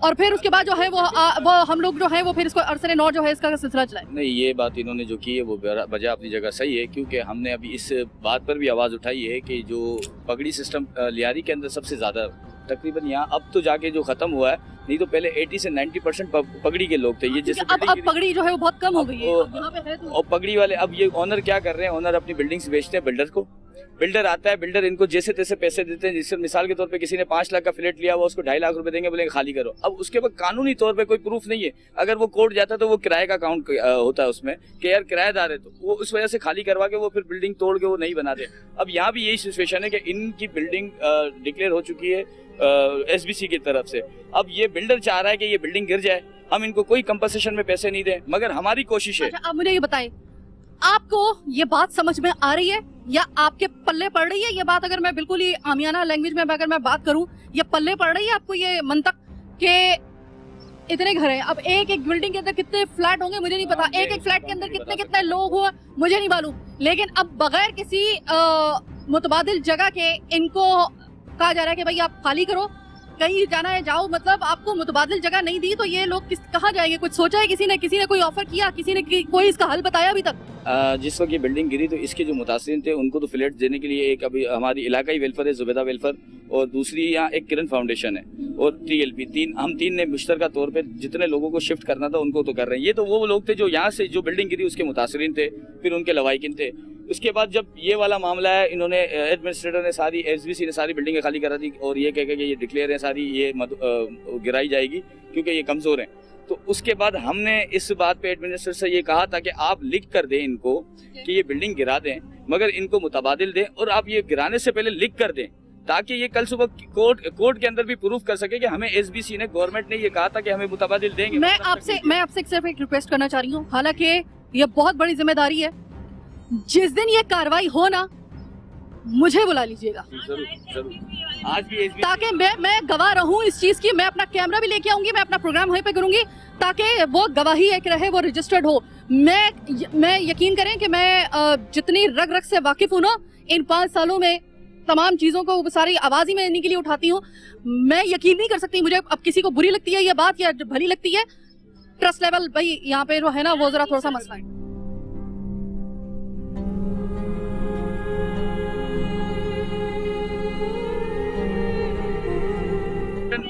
और फिर उसके बाद जो है वो हम लोग जो है वो फिर इसको अरसने नौ जो है इसका सिलसिला चलाए। नहीं, ये बात इन्होंने जो की है वो वजह अपनी जगह सही है, क्योंकि हमने अभी इस बात पर भी आवाज़ उठाई है कि जो पगड़ी सिस्टम लियारी के अंदर सबसे ज़्यादा तकरीबन यहाँ अब तो जाके जो ख़त्म हुआ है, नहीं तो पहले 80 से 90% पगड़ी के लोग थे। ये जैसे अब पगड़ी जो है वो बहुत कम हो गई है यहाँ पे है तो। और पगड़ी वाले अब ये ओनर क्या कर रहे हैं, ओनर अपनी बिल्डिंग्स बेचते हैं बिल्डर को। बिल्डर आता है, बिल्डर इनको जैसे तैसे पैसे देते हैं, जिससे मिसाल के तौर पे किसी ने 5 लाख का फ्लैट लिया हुआ, उसको 2.5 लाख रुपए देंगे, बोलेंगे खाली करो। अब उसके बाद कानूनी तौर पे कोई प्रूफ नहीं है, अगर वो कोर्ट जाता तो वो किराए का काउंट होता है उसमें कि यार किराएदार है, तो वो उस वजह से खाली करवा के वो फिर बिल्डिंग तोड़ के वो नहीं बनाते। अब यहाँ भी यही सिचुएशन है कि इनकी बिल्डिंग डिक्लेयर हो चुकी है SBC की तरफ से। अब ये बिल्डर चाह रहा है कि ये बिल्डिंग गिर जाए, हम इनको कोई कंपनसेशन में पैसे नहीं दें, मगर हमारी कोशिश है। अच्छा, अब मुझे ये बताएं, आपको ये बात समझ में आ रही है या आपके पल्ले पड़ रही है ये बात? अगर मैं बिल्कुल ही आमियाना लैंग्वेज में अगर मैं बात करूं, ये पल्ले पड़ रही है आपको ये मंतक के इतने घर हैं? अब एक एक बिल्डिंग के अंदर कितने फ्लैट होंगे मुझे नहीं पता, एक एक फ्लैट के अंदर कितने कितने लोग हुए मुझे नहीं मालूम, लेकिन अब बगैर किसी मुतबादिल जगह के इनको कहा जा रहा है कि भाई आप खाली करो, कहीं जाना है जाओ। मतलब आपको मुतबादिल जगह नहीं दी तो ये लोग कहाँ जाएंगे? कुछ सोचा है किसी ने कोई ऑफर किया, किसी ने कोई इसका हल बताया अभी तक? जिस वक्त ये बिल्डिंग गिरी तो इसके जो मुतासिरीन थे उनको तो फ्लैट देने के लिए एक अभी हमारी इलाकाई वेलफेयर है, जुबैदा वेलफेयर, और दूसरी यहाँ एक किरण फाउंडेशन है और TLP, हम तीन ने मुश्तरका तौर पे जितने लोगों को शिफ्ट करना था उनको तो कर रहे हैं। ये तो वो लोग थे जो यहाँ से जो बिल्डिंग गिरी उसके मुतासिरीन थे, फिर उनके लवाहिकीन थे। उसके बाद जब ये वाला मामला है, इन्होंने एडमिनिस्ट्रेटर ने सारी SBC ने सारी बिल्डिंगें खाली करा दी और ये कह के ये डिक्लेयर है सारी ये गिराई जाएगी क्योंकि ये कमज़ोर हैं। तो उसके बाद हमने इस बात पे एडमिनिस्ट्रेटर से ये कहा था कि आप लिख कर दें इनको कि ये बिल्डिंग गिरा दें, मगर इनको मुतबादिल दें और आप ये गिराने से पहले लिख कर दें ताकि ये कल सुबह कोर्ट के अंदर भी प्रूफ कर सके कि हमें SBC ने, गवर्नमेंट ने ये कहा था कि हमें मुतबादिल देंगे। मैं आपसे सिर्फ एक रिक्वेस्ट करना चाह रही हूँ, हालांकि ये बहुत बड़ी जिम्मेदारी है, जिस दिन ये कार्रवाई हो ना मुझे बुला लीजिएगा आज भी ताकि मैं गवाह रहूं इस चीज की। मैं अपना कैमरा भी लेके आऊंगी, मैं अपना प्रोग्राम वहीं पे करूंगी ताकि वो गवाही एक रहे, वो रजिस्टर्ड हो। मैं यकीन करें कि मैं जितनी रग रग से वाकिफ हूं ना इन 5 सालों में, तमाम चीजों को सारी आवाज ही मैं इन्हीं के लिए उठाती हूँ। मैं यकीन नहीं कर सकती, मुझे अब किसी को बुरी लगती है ये बात या भली लगती है, ट्रस्ट लेवल भाई यहाँ पे जो है ना वो जरा थोड़ा सा मसला है।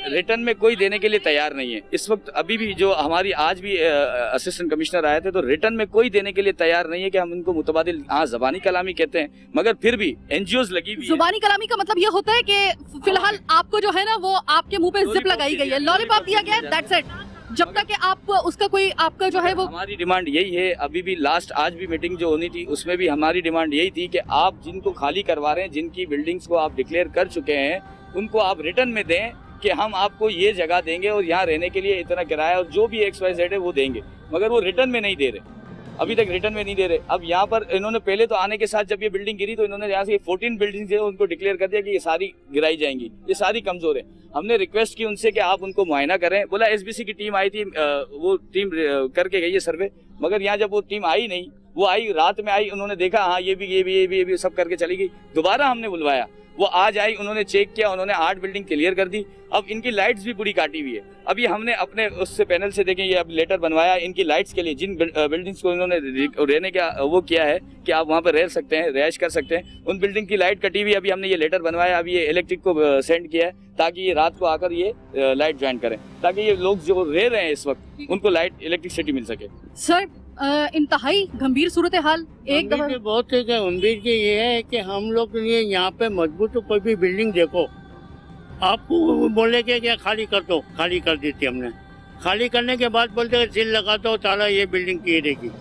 रिटर्न में कोई देने के लिए तैयार नहीं है इस वक्त। अभी भी जो हमारी आज भी असिस्टेंट कमिश्नर आए थे तो रिटर्न में कोई देने के लिए तैयार नहीं है कि हम इनको मुतबादिल, हाँ ज़बानी कलामी कहते हैं, मगर फिर भी NGOs लगी हुई है। ज़बानी कलामी का मतलब ये होता है कि फिलहाल आपको जो है ना वो आपके मुंह पे जिप लगाई गई है, लॉलीपॉप दिया गया है, दैट्स इट। जब तक कि आप उसका कोई आपका जो है वो, हमारी डिमांड यही है। अभी भी लास्ट आज भी मीटिंग जो होनी थी उसमें भी हमारी डिमांड यही थी कि आप जिनको खाली करवा रहे हैं, जिनकी बिल्डिंग्स को आप डिक्लेयर कर चुके हैं, उनको आप रिटर्न में दें कि हम आपको ये जगह देंगे और यहाँ रहने के लिए इतना किराया और जो भी XYZ है वो देंगे, मगर वो रिटर्न में नहीं दे रहे, अभी तक रिटर्न में नहीं दे रहे। अब यहाँ पर इन्होंने पहले तो आने के साथ जब ये बिल्डिंग गिरी तो इन्होंने यहाँ से 14 बिल्डिंग्स है उनको डिक्लेयर कर दिया कि ये सारी गिराई जाएंगी, ये सारी कमजोर है। हमने रिक्वेस्ट की उनसे कि आप उनको मुआयना करें, बोला SBC की टीम आई थी, वो टीम करके गई है सर्वे, मगर यहाँ जब वो टीम आई नहीं, वो आई रात में आई, उन्होंने देखा हाँ ये भी सब करके चली गई। दोबारा हमने बुलवाया, वो आज आई, उन्होंने चेक किया, उन्होंने 8 बिल्डिंग क्लियर कर दी। अब इनकी लाइट्स भी पूरी काटी हुई है। अभी हमने अपने उससे पैनल से देखें, ये अब लेटर बनवाया इनकी लाइट्स के लिए, जिन बिल्डिंग्स को इन्होंने रहने का वो किया है कि आप वहाँ पर रह सकते हैं, रिहाइश कर सकते हैं, उन बिल्डिंग की लाइट कटी हुई। अभी हमने ये लेटर बनवाया, अभी ये इलेक्ट्रिक को सेंड किया है ताकि ये रात को आकर ये लाइट ज्वाइन करें, ताकि ये लोग जो रह रहे हैं इस वक्त उनको लाइट इलेक्ट्रिसिटी मिल सके। सर इंतहाई गंभीर सूरत हाल एक दफा बहुत गंभीर के ये है कि हम लोग के लिए यहाँ पे मजबूत तो कोई भी बिल्डिंग देखो, आपको बोले कि क्या खाली कर दो, खाली कर दी थी हमने। खाली करने के बाद बोलते हैं सील लगा दो ताला, ये बिल्डिंग गिरेगी,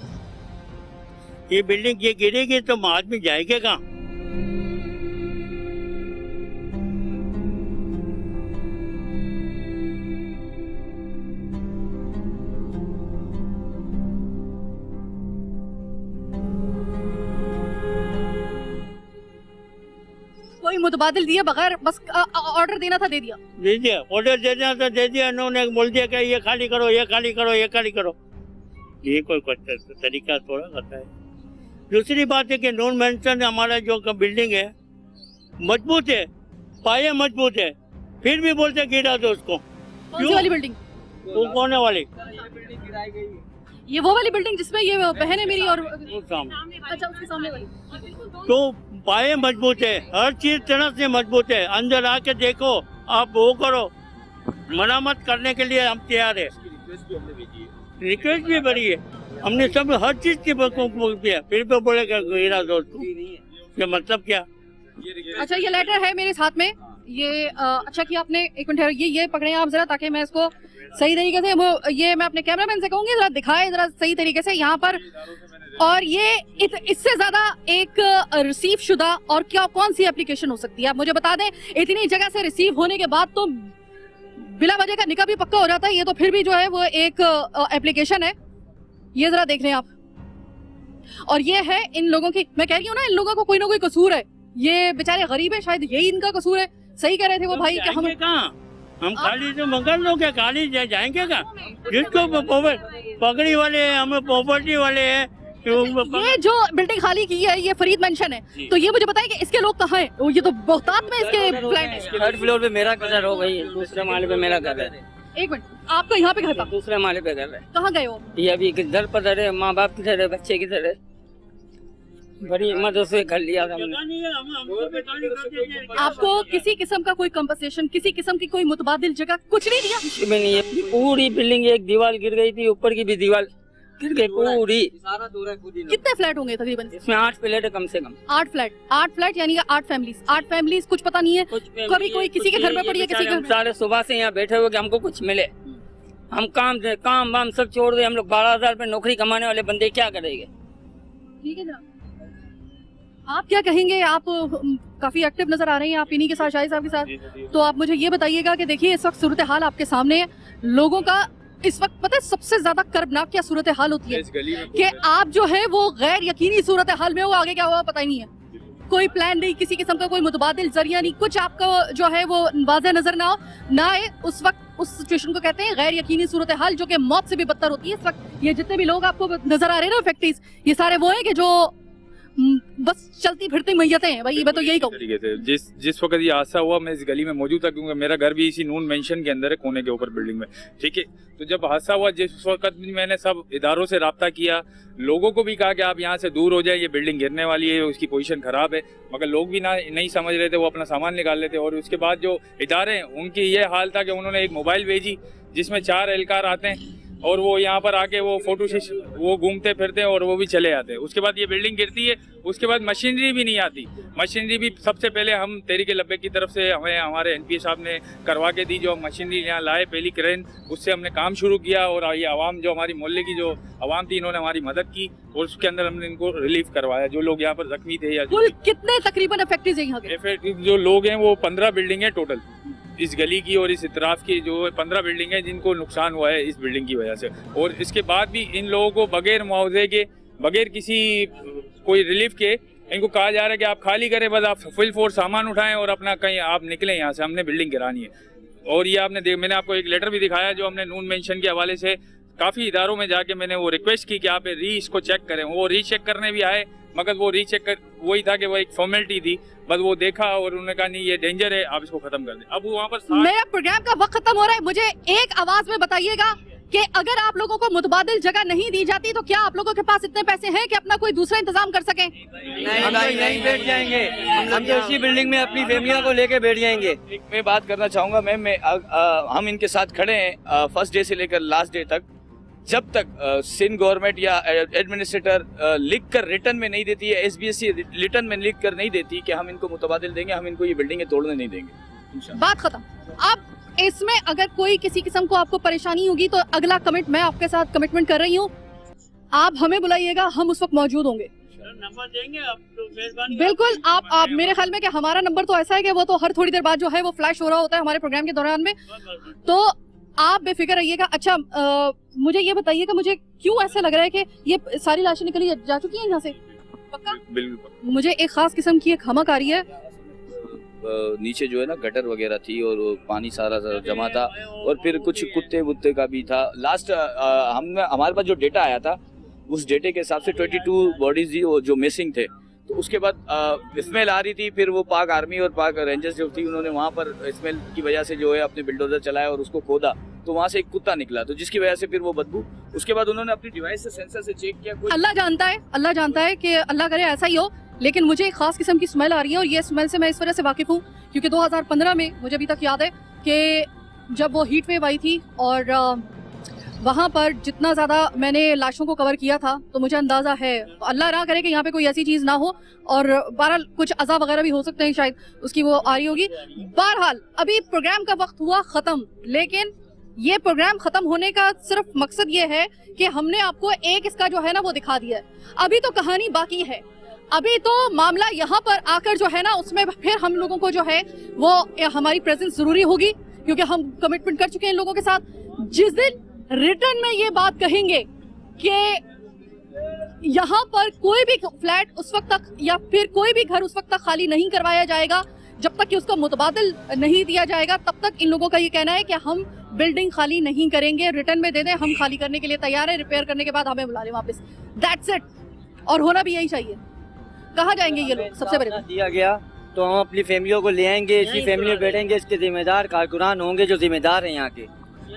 ये बिल्डिंग ये गिरेगी तो आदमी जाएगा कहाँ? कोई मुतबादिल दिए बगैर बस ऑर्डर देना था, दे दिया, ऑर्डर दे दिया तो दे दिया, उन्होंने बोल दिया कि ये खाली करो, ये खाली करो, ये खाली करो। ये कोई तरीका थोड़ा करता है। दूसरी बात है कि नॉन मेंशन हमारा जो बिल्डिंग है मजबूत है, पाए मजबूत है, फिर भी बोलते गिरा दो उसको। कौन सी वाली बिल्डिंग? वो कौन है वाली? ये वो वाली बिल्डिंग जिसमें ये बहन है मेरी और अच्छा उसके सामने वाली। तो पाए मजबूत है, हर चीज तरह से मजबूत है। अंदर आके देखो, आप वो करो, मरामत करने के लिए हम तैयार है। रिक्वेस्ट भी बड़ी है, हमने सब हर चीज की किया, फिर तो बोलेगा गिरा दोस्त, ये मतलब क्या? अच्छा ये लेटर है मेरे साथ में, ये अच्छा कि आपने एक मिनट ये पकड़े आप जरा, ताकि मैं इसको सही तरीके से ये मैं अपने कैमरामैन से कहूंगी जरा दिखाए जरा सही तरीके से यहाँ पर। और ये इससे ज्यादा एक रिसीव शुदा और क्या कौन सी एप्लीकेशन हो सकती है, आप मुझे बता दें। इतनी जगह से रिसीव होने के बाद तो बिला वजह का निकाह भी पक्का हो जाता है, ये तो फिर भी जो है वो एक एप्लीकेशन है। ये जरा देख लें आप, और ये है इन लोगों की, मैं कह रही हूँ ना, इन लोगों को कोई ना कोई कसूर है, ये बेचारे गरीब है, शायद यही इनका कसूर है। सही कह रहे थे वो भाई कि हम कहाँ, हम खाली तो मगर लोग क्या खाली जाएंगे क्या? जिसको पकड़ी वाले हैं, हम प्रॉपर्टी वाले हैं। ये जो बिल्डिंग खाली की है, ये फरीद मेंशन है, तो ये मुझे बताइए कि इसके लोग कहाँ हैं? ये तो बहुतात में इसके फ्लैट है। थर्ड फ्लोर पे मेरा घर हो गई, दूसरे माले पे मेरा घर है। एक मिनट, आपका यहाँ पे घर था? दूसरे माले पे घर है। कहाँ गए हो? ये अभी घर पर है, माँ बाप किधर है, बच्चे किधर है, बड़ी मदद से घर लिया था हमने। आपको किसी किस्म का कोई कंपनसेशन, किसी किस्म की कोई मुतबादिल जगह कुछ नहीं दिया? कुछ भी नहीं है, पूरी बिल्डिंग, एक दीवार गिर गई थी, ऊपर की भी दीवार गिर गई पूरी। कितने फ्लैट होंगे तकरीबन? इसमें 8 फ्लैट है कम से कम। 8 फ्लैट यानी 8 फैमिलीज, कुछ पता नहीं है कभी कोई किसी के घर में पड़ी है, किसी के। सारे सुबह से यहाँ बैठे हुए कि हमको कुछ मिले, हम काम वाम सब छोड़ दे, हम लोग 12,000 रुपए नौकरी कमाने वाले बंदे क्या करेंगे? ठीक है जनाब, आप क्या कहेंगे? आप काफी एक्टिव नजर आ रहे हैं, आप इन्हीं के साथ, शाहिद साहब के साथ, तो आप मुझे ये बताइएगा कि देखिए इस वक्त सूरत हाल आपके सामने है, लोगों का इस वक्त पता है सबसे ज्यादा कर्बनाक क्या सूरत हाल होती है कि आप जो है वो गैर यकीनी सूरत हाल में हो, आगे क्या हुआ पता ही नहीं है, कोई प्लान नहीं, किसी किस्म का कोई मुतबादिल जरिया नहीं, कुछ आपका जो है वो वाज़ेह नजर ना आए, उस वक्त उस सिचुएशन को कहते हैं गैर यकीनी सूरत हाल, जो कि मौत से भी बदतर होती है। इस वक्त ये जितने भी लोग आपको नजर आ रहे हैं ना फैक्ट्रीज, ये सारे वो हैं कि जो बस चलती फिरती मैयतें हैं भाई, मैं तो यही कहूँ। जिस वक्त ये हादसा हुआ मैं इस गली में मौजूद था, क्योंकि मेरा घर भी इसी नून मेंशन के अंदर है, कोने के ऊपर बिल्डिंग में, ठीक है। तो जब हादसा हुआ, जिस वक्त भी मैंने सब इदारों से रब्ता किया, लोगों को भी कहा कि आप यहाँ से दूर हो जाए, ये बिल्डिंग गिरने वाली है, उसकी पोजीशन खराब है, मगर लोग भी नहीं समझ रहे थे, वो अपना सामान निकाल लेते। और उसके बाद जो इदारे हैं उनकी ये हाल था कि उन्होंने एक मोबाइल भेजी जिसमें 4 एहलकार आते हैं और वो यहाँ पर आके वो फोटो वो घूमते फिरते हैं और वो भी चले जाते हैं। उसके बाद ये बिल्डिंग गिरती है, उसके बाद मशीनरी भी नहीं आती। मशीनरी भी सबसे पहले हम तहरीक लब्बैक की तरफ से हमें हमारे NPA साहब ने करवा के दी, जो मशीनरी यहाँ लाए, पहली क्रेन, उससे हमने काम शुरू किया। और ये आवाम, जो हमारी मोहल्ले की जो आवाम थी, इन्होंने हमारी मदद की और उसके अंदर हमने इनको रिलीफ करवाया, जो लोग यहाँ पर जख्मी थे। या कुल कितने तकरीबन अफेक्टेड हैं यहाँ के? जो लोग हैं वो 15 बिल्डिंग है टोटल, इस गली की और इस इतराफ की जो 15 बिल्डिंग है जिनको नुकसान हुआ है इस बिल्डिंग की वजह से। और इसके बाद भी इन लोगों को बगैर मुआवजे के, बगैर किसी कोई रिलीफ के, इनको कहा जा रहा है कि आप खाली करें, बस आप फुल फोर्स सामान उठाएं और अपना कहीं आप निकलें यहाँ से, हमने बिल्डिंग गिरानी है। और ये मैंने आपको एक लेटर भी दिखाया जो हमने नून मेंशन के हवाले से काफ़ी इदारों में जाके मैंने वो रिक्वेस्ट की कि आप इसको चेक करें। वो रीचेक करने भी आए, मगर वो रीचेक कर वही था कि वो एक फॉर्मेलिटी थी, बस वो देखा और उन्होंने कहा नहीं ये डेंजर है, आप इसको खत्म कर दें। अब वहाँ पर मेरा प्रोग्राम का वक्त खत्म हो रहा है, मुझे एक आवाज में बताइएगा कि अगर आप लोगों को मुतबादिल जगह नहीं दी जाती तो क्या आप लोगों के पास इतने पैसे हैं कि अपना कोई दूसरा इंतजाम कर सकें? नहीं बैठ जाएंगे, हम तो इसी बिल्डिंग में अपनी फैमिलियों को लेके बैठ जाएंगे। मैं बात करना चाहूँगा मैम, हम इनके साथ खड़े हैं फर्स्ट डे से लेकर लास्ट डे तक। जब तक सिंध गवर्नमेंट या एडमिनिस्ट्रेटर लिख कर रिटर्न में नहीं देती है, SBSC रिटर्न में लिख कर नहीं देती कि हम इनको मुतबादिल देंगे, हम इनको ये बिल्डिंगें तोड़ने नहीं देंगे। बात खत्म। अब इसमें अगर कोई किसी किस्म को आपको परेशानी होगी तो अगला कमिट मैं आपके साथ कमिटमेंट कर रही हूँ, आप हमें बुलाइएगा, हम उस वक्त मौजूद होंगे। नंबर देंगे आप तो मेहरबानी। बिल्कुल, आप मेरे ख्याल में कि हमारा नंबर तो ऐसा है कि वो तो हर थोड़ी देर बाद जो है वो फ्लैश हो रहा होता है हमारे प्रोग्राम के दौरान में, तो आप बेफिक्र रहिएगा। अच्छा, मुझे ये बताइएगा, मुझे क्यों ऐसा लग रहा है कि ये सारी लाशें निकली जा चुकी हैं यहाँ से? पक्का? बिल्कुल। मुझे एक खास किस्म की एक हमक आ रही है। नीचे जो है ना गटर वगैरह थी और पानी सारा जमा था और फिर कुछ कुत्ते वुत्ते का भी था। लास्ट हमारे पास जो डेटा आया था उस डेटे के हिसाब से 22 बॉडीज जो मिसिंग थे। तो उसके बाद स्मेल आ रही थी, फिर वो पाक आर्मी और पाक रेंजर्स जो थी उन्होंने वहाँ पर स्मेल की वजह से जो है अपने बिल्डोजर चलाया और उसको खोदा, तो वहाँ से एक कुत्ता निकला, तो जिसकी वजह से फिर वो बदबू। उसके बाद उन्होंने अपनी डिवाइस से सेंसर से चेक किया। अल्लाह जानता है कि अल्लाह करे ऐसा ही हो, लेकिन मुझे एक खास किस्म की स्मेल आ रही है और ये स्मेल से मैं इस वजह से वाकिफ हूँ क्योंकि 2015 में मुझे अभी तक याद है कि जब वो हीट वेव आई थी और वहाँ पर जितना ज़्यादा मैंने लाशों को कवर किया था, तो मुझे अंदाज़ा है, अल्लाह ना करे कि यहाँ पे कोई ऐसी चीज़ ना हो और बहरहाल कुछ अज़ा वगैरह भी हो सकते हैं, शायद उसकी वो आ रही होगी। बहरहाल अभी प्रोग्राम का वक्त हुआ ख़त्म, लेकिन ये प्रोग्राम ख़त्म होने का सिर्फ मकसद ये है कि हमने आपको एक इसका जो है ना वो दिखा दिया है। अभी तो कहानी बाकी है, अभी तो मामला यहाँ पर आकर जो है ना उसमें फिर हम लोगों को जो है वो हमारी प्रेजेंस ज़रूरी होगी क्योंकि हम कमिटमेंट कर चुके हैं इन लोगों के साथ। जिस दिन रिटर्न में ये बात कहेंगे कि यहाँ पर कोई भी फ्लैट उस वक्त तक या फिर कोई भी घर उस वक्त तक खाली नहीं करवाया जाएगा जब तक कि उसका मुतबादिल नहीं दिया जाएगा। तब तक इन लोगों का ये कहना है कि हम बिल्डिंग खाली नहीं करेंगे, रिटर्न में दे दें, हम खाली करने के लिए तैयार हैं, रिपेयर करने के बाद हमें बुला लें वापस। That's it. और होना भी यही चाहिए। कहाँ जाएंगे ये लोग? सबसे बड़ी बात दिया गया तो हम अपनी फैमिलियों को ले आएंगे, इसी फैमिली में बैठेंगे, इसके जिम्मेदार कारकुनान होंगे जो जिम्मेदार हैं यहाँ के।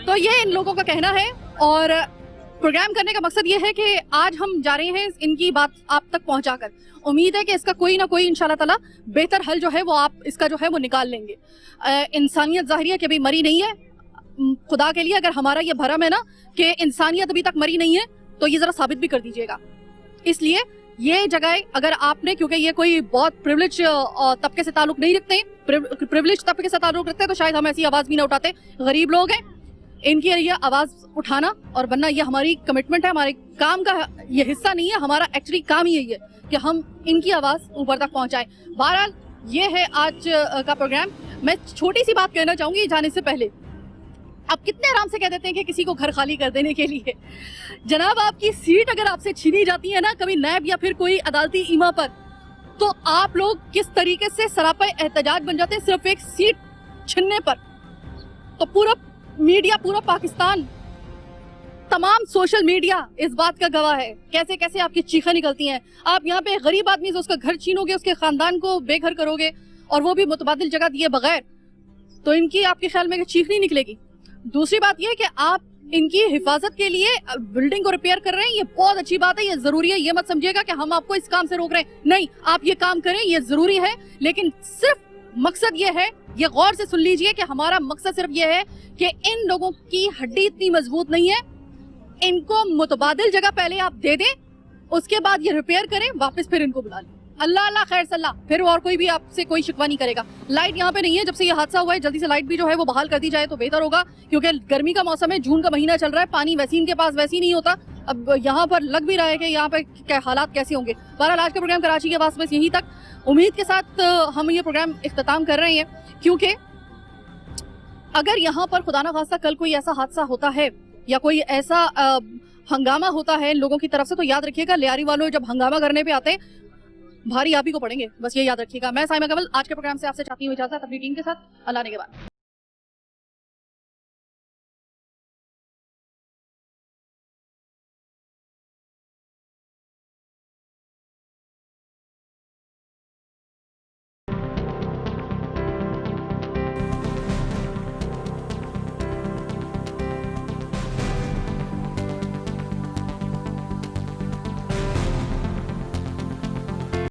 तो ये इन लोगों का कहना है और प्रोग्राम करने का मकसद ये है कि आज हम जा रहे हैं इनकी बात आप तक पहुंचाकर। उम्मीद है कि इसका कोई ना कोई इंशाल्लाह ताला बेहतर हल जो है वो आप इसका जो है वो निकाल लेंगे। इंसानियत ज़ाहिर है कि अभी मरी नहीं है। खुदा के लिए अगर हमारा ये भरम है ना कि इंसानियत अभी तक मरी नहीं है तो ये जरा साबित भी कर दीजिएगा। इसलिए ये जगह अगर आपने, क्योंकि ये कोई बहुत प्रिविलेज तबके से ताल्लुक नहीं रखते, प्रिविलेज तबके से ताल्लुक रखते हैं तो शायद हम ऐसी आवाज भी ना उठाते। गरीब लोग हैं, इनकी ये आवाज उठाना और बनना ये हमारी कमिटमेंट है, हमारे काम का ये हिस्सा नहीं है। हमारा एक्चुअली काम ही यही है कि हम इनकी आवाज ऊपर तक पहुंचाएं। बहरहाल ये है आज का प्रोग्राम। मैं छोटी सी बात कहना चाहूंगी जाने से पहले। आप कितने आराम से कह देते हैं कि किसी को घर खाली कर देने के लिए। जनाब, आपकी सीट अगर आपसे छीनी जाती है ना कभी नैब या फिर कोई अदालती ईमा पर, तो आप लोग किस तरीके से सरापा एहतजाज बन जाते हैं सिर्फ एक सीट छीनने पर। तो पूरा मीडिया, पूरा पाकिस्तान, तमाम सोशल मीडिया इस बात का गवाह है कैसे कैसे आपकी चीखें निकलती हैं। आप यहाँ पे गरीब आदमी से उसका घर छीनोगे, उसके खानदान को बेघर करोगे और वो भी मुतबादिल जगह दिए बगैर, तो इनकी आपके ख्याल में चीख नहीं निकलेगी। दूसरी बात यह है कि आप इनकी हिफाजत के लिए बिल्डिंग को रिपेयर कर रहे हैं, ये बहुत अच्छी बात है, ये जरूरी है। ये मत समझिएगा कि हम आपको इस काम से रोक रहे हैं, नहीं, आप ये काम करें, ये जरूरी है। लेकिन सिर्फ मकसद ये है, ये गौर से सुन लीजिए कि हमारा मकसद सिर्फ ये है कि इन लोगों की हड्डी इतनी मजबूत नहीं है, इनको मुतबादिल जगह पहले आप दे दें, उसके बाद ये रिपेयर करें, वापस फिर इनको बुला लें। अल्लाह अल्लाह खैर सल्ला, फिर और कोई भी आपसे कोई शिकवा नहीं करेगा। लाइट यहाँ पे नहीं है, जब से ये हादसा हुआ है जल्दी से लाइट भी जो है वो बहाल कर दी जाए तो बेहतर होगा, क्योंकि गर्मी का मौसम है, जून का महीना चल रहा है, पानी वैसे इनके पास वैसे ही नहीं होता। अब यहाँ पर लग भी रहा है कि यहाँ पे क्या हालात कैसे होंगे। बहरहाल आज का प्रोग्राम कराची के आवाज़ बस यहीं तक। उम्मीद के साथ हम ये प्रोग्राम इख्तिताम कर रहे हैं, क्योंकि अगर यहाँ पर खुदा ना खास्ता कल कोई ऐसा हादसा होता है या कोई ऐसा हंगामा होता है लोगों की तरफ से, तो याद रखिएगा लियारी वालों जब हंगामा करने पे आते हैं भारी आप ही को पड़ेंगे, बस ये याद रखिएगा। मैं साइमा कमल आज के प्रोग्राम से आपसे चाहती हूँ इजाजत अपनी टीम के साथ। अल्लाह ने के बाद।